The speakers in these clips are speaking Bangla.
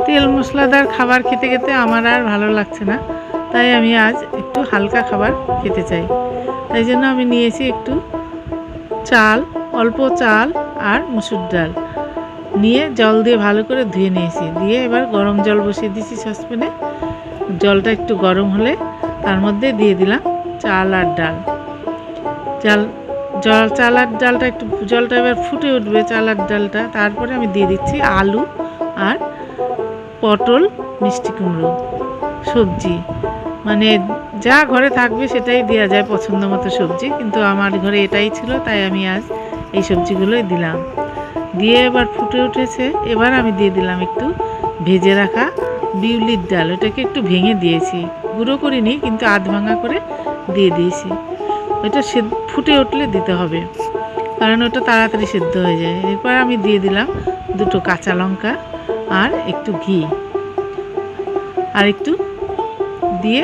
তেল মশলাদার খাবার খেতে খেতে আমার আর ভালো লাগছে না, তাই আমি আজ একটু হালকা খাবার খেতে চাই। তাই জন্য আমি নিয়েছি একটু চাল, অল্প চাল আর মুসুর ডাল নিয়ে জল দিয়ে ভালো করে ধুয়ে নিয়েছি। দিয়ে এবার গরম জল বসিয়ে দিয়েছি সসপ্যানে। জলটা একটু গরম হলে তার মধ্যে দিয়ে দিলাম চাল আর ডাল। চাল আর ডালটা একটু, জলটা এবার ফুটে উঠবে চাল আর ডালটা, তারপরে আমি দিয়ে দিচ্ছি আলু আর পটল, মিষ্টি কুমড়ো সবজি, মানে যা ঘরে থাকবে সেটাই দেওয়া যায় পছন্দ মতো সবজি, কিন্তু আমার ঘরে এটাই ছিল তাই আমি আজ এই সবজিগুলোই দিলাম। দিয়ে এবার ফুটে উঠেছে, এবার আমি দিয়ে দিলাম একটু ভেজে রাখা বিউলির ডাল। ওটাকে একটু ভেঙে দিয়েছি, গুঁড়ো করিনি কিন্তু আধ ভাঙা করে দিয়ে দিয়েছি। ওটা ফুটে উঠলে দিতে হবে, কারণ ওটা তাড়াতাড়ি সেদ্ধ হয়ে যায়। এরপর আমি দিয়ে দিলাম দুটো কাঁচা লঙ্কা আর একটু ঘি আর একটু দিয়ে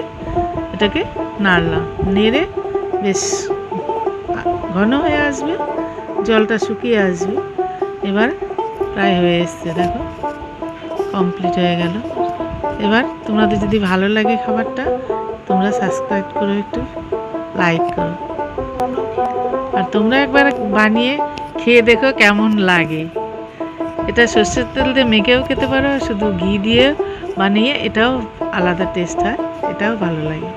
এটাকে নাড়লাম। নেড়ে বেশ ঘন হয়ে আসবে, জলটা শুকিয়ে আসবে। এবার প্রায় হয়ে এসছে, দেখো কমপ্লিট হয়ে গেল। এবার তোমাদের যদি ভালো লাগে খাবারটা, তোমরা সাবস্ক্রাইব করো, একটু লাইক করো, আর তোমরা একবার বানিয়ে খেয়ে দেখো কেমন লাগে। এটা সর্ষের তেল দিয়ে মেখেও খেতে পারো, শুধু ঘি দিয়ে বানিয়ে, এটাও আলাদা টেস্ট হয়, এটাও ভালো লাগে।